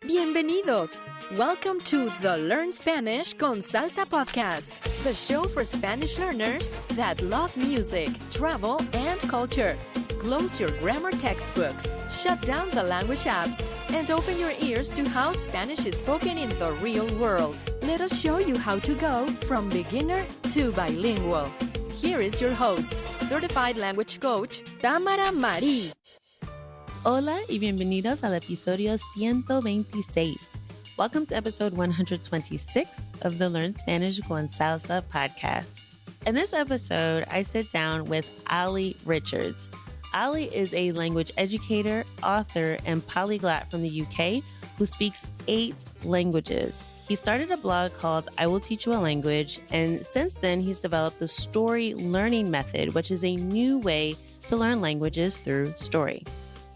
Bienvenidos! Welcome to the Learn Spanish con Salsa podcast, the show for Spanish learners that love music, travel, and culture. Close your grammar textbooks, shut down the language apps, and open your ears to how Spanish is spoken in the real world. Let us show you how to go from beginner to bilingual. Here is your host, certified language coach, Tamara Marie. Hola y bienvenidos al episodio 126. Welcome to episode 126 of the Learn Spanish con Salsa podcast. In this episode, I sit down with Olly Richards. Olly is a language educator, author, and polyglot from the UK who speaks 8 languages. He started a blog called I Will Teach You a Language, and since then he's developed the StoryLearning method, which is a new way to learn languages through story.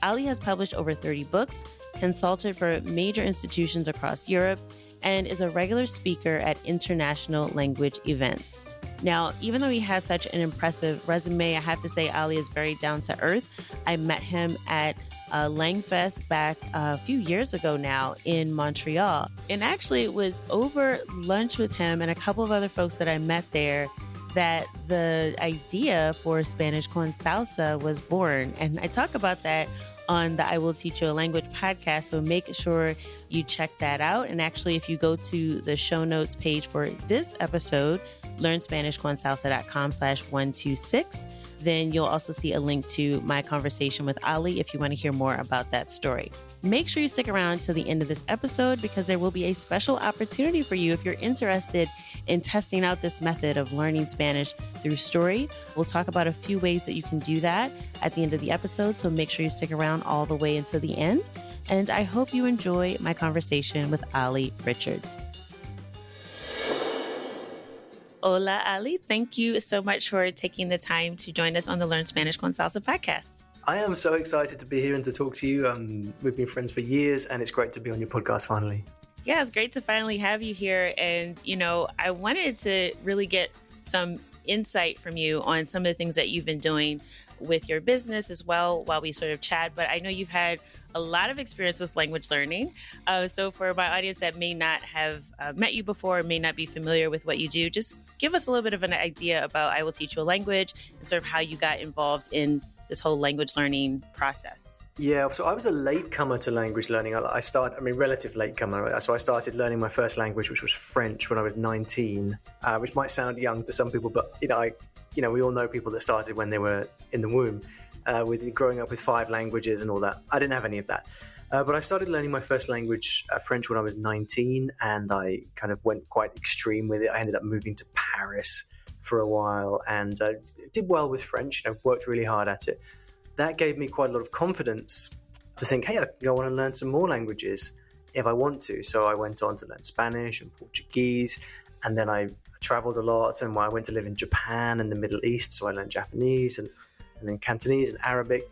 Olly has published over 30 books, consulted for major institutions across Europe, and is a regular speaker at international language events. Now, even though he has such an impressive resume, I have to say Olly is very down to earth. I met him at Langfest back a few years ago now in Montreal. And actually, it was over lunch with him and a couple of other folks that I met there that the idea for Spanish con Salsa was born. And I talk about that on the I Will Teach You a Language podcast, so make sure you check that out. And actually, if you go to the show notes page for this episode, learnspanishconsalsa.com/126, then you'll also see a link to my conversation with Olly if you want to hear more about that story. Make sure you stick around to the end of this episode because there will be a special opportunity for you if you're interested in testing out this method of learning Spanish through story. We'll talk about a few ways that you can do that at the end of the episode, so make sure you stick around all the way until the end. And I hope you enjoy my conversation with Olly Richards. Hola, Olly. Thank you so much for taking the time to join us on the Learn Spanish con Salsa podcast. I am so excited to be here and to talk to you. We've been friends for years, and it's great to be on your podcast finally. Yeah, it's great to finally have you here. And, I wanted to really get some insight from you on some of the things that you've been doing with your business as well while we sort of chat. But I know you've had a lot of experience with language learning. So for my audience that may not have met you before, may not be familiar with what you do, just give us a little bit of an idea about I Will Teach You a Language and sort of how you got involved in this whole language learning process. Yeah, so I was a latecomer to language learning. Relative latecomer. So I started learning my first language, which was French, when I was 19, which might sound young to some people, but we all know people that started when they were in the womb, with growing up with 5 languages and all that. I didn't have any of that. But I started learning my first language, French, when I was 19, and I kind of went quite extreme with it. I ended up moving to Paris for a while and did well with French, worked really hard at it. That gave me quite a lot of confidence to think, hey, I can go on and learn some more languages if I want to. So I went on to learn Spanish and Portuguese, and then I traveled a lot, and I went to live in Japan and the Middle East, so I learned Japanese and then Cantonese and Arabic,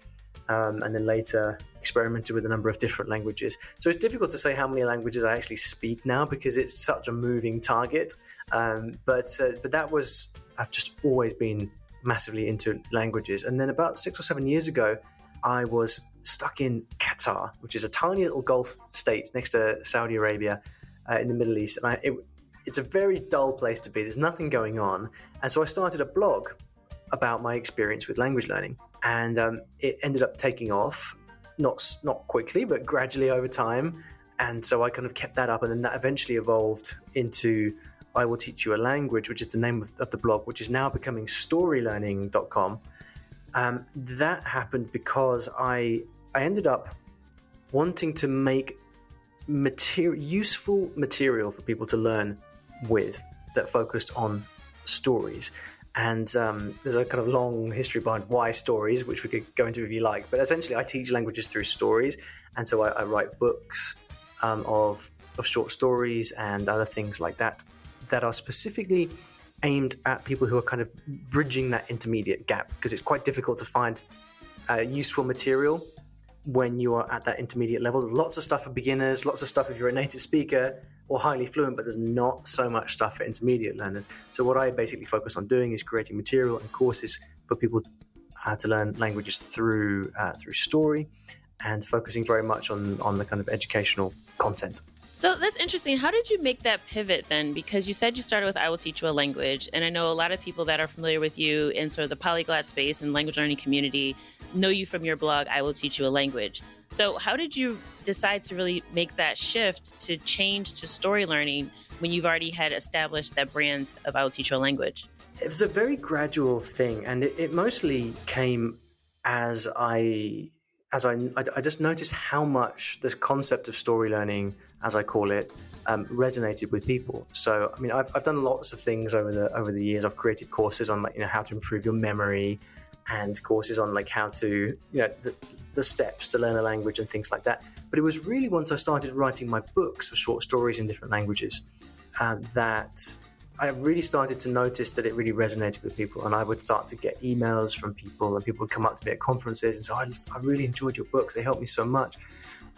and then later experimented with a number of different languages. So it's difficult to say how many languages I actually speak now because it's such a moving target. But I've just always been massively into languages. And then about 6 or 7 years ago, I was stuck in Qatar, which is a tiny little Gulf state next to Saudi Arabia in the Middle East. And it's a very dull place to be. There's nothing going on. And so I started a blog about my experience with language learning. And it ended up taking off, not quickly, but gradually over time. And so I kind of kept that up. And then that eventually evolved into I Will Teach You a Language, which is the name of the blog, which is now becoming StoryLearning.com. That happened because I ended up wanting to make useful material for people to learn with that focused on stories. And there's a kind of long history behind why stories, which we could go into if you like. But essentially, I teach languages through stories. And so I write books of short stories and other things like that are specifically aimed at people who are kind of bridging that intermediate gap, because it's quite difficult to find useful material when you are at that intermediate level. There's lots of stuff for beginners, lots of stuff if you're a native speaker or highly fluent, but there's not so much stuff for intermediate learners. So what I basically focus on doing is creating material and courses for people to learn languages through story, and focusing very much on the kind of educational content. So that's interesting. How did you make that pivot then? Because you said you started with I Will Teach You a Language. And I know a lot of people that are familiar with you in sort of the polyglot space and language learning community know you from your blog, I Will Teach You a Language. So how did you decide to really make that shift to change to story learning when you've already had established that brand of I Will Teach You a Language? It was a very gradual thing, and it mostly came as I just noticed how much this concept of story learning, as I call it, resonated with people. So, I mean, I've done lots of things over the years. I've created courses on how to improve your memory, and courses on how to the steps to learn a language and things like that. But it was really once I started writing my books of short stories in different languages that I really started to notice that it really resonated with people, and I would start to get emails from people, and people would come up to me at conferences and say, I really enjoyed your books, they helped me so much.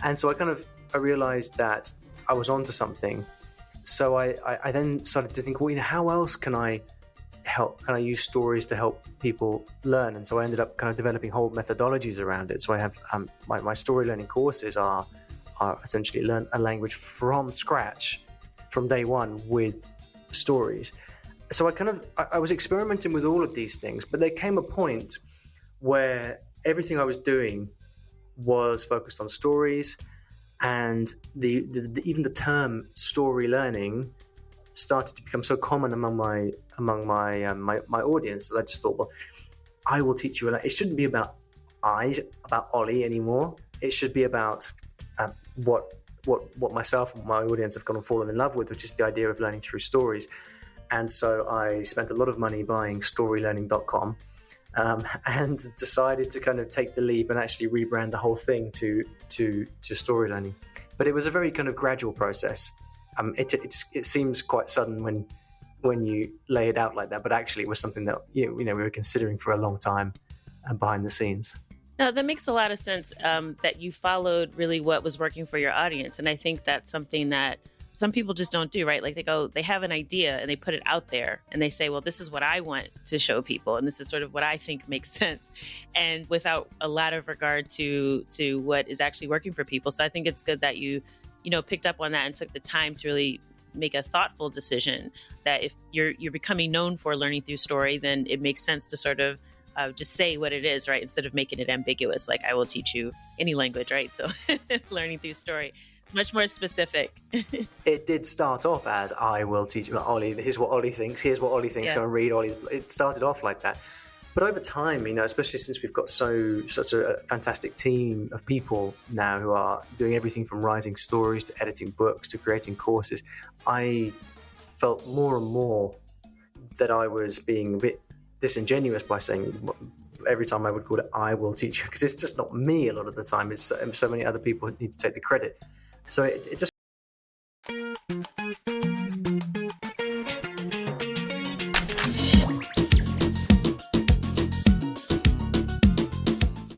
And so I realized that I was onto something. So I then started to think, well, how else can I use stories to help people learn? And so I ended up kind of developing whole methodologies around it. So I have my story learning courses are essentially learn a language from scratch, from day one, with stories. So I was experimenting with all of these things, but there came a point where everything I was doing was focused on stories, and even the term story learning started to become so common among my audience that I just thought, well, I will teach you. It shouldn't be about Olly anymore. It should be about what myself and my audience have gone and fallen in love with, which is the idea of learning through stories. And so I spent a lot of money buying StoryLearning.com and decided to kind of take the leap and actually rebrand the whole thing to story learning. But it was a very kind of gradual process. It seems quite sudden when you lay it out like that, but actually it was something that we were considering for a long time behind the scenes. No, that makes a lot of sense, that you followed really what was working for your audience. And I think that's something that some people just don't do, right? Like they have an idea and they put it out there and they say, well, this is what I want to show people. And this is sort of what I think makes sense. And without a lot of regard to what is actually working for people. So I think it's good that you picked up on that and took the time to really make a thoughtful decision that if you're becoming known for learning through story, then it makes sense to sort of just say what it is, right? Instead of making it ambiguous, like I will teach you any language, right? So learning through story, much more specific. It did start off as I will teach you, Olly, this is what Olly thinks, here's what Olly thinks, go and read Olly's. It started off like that. But over time, especially since we've got such a fantastic team of people now who are doing everything from writing stories to editing books to creating courses, I felt more and more that I was being a bit disingenuous by saying every time I would call it I will teach you, because it's just not me a lot of the time. It's so many other people who need to take the credit. So it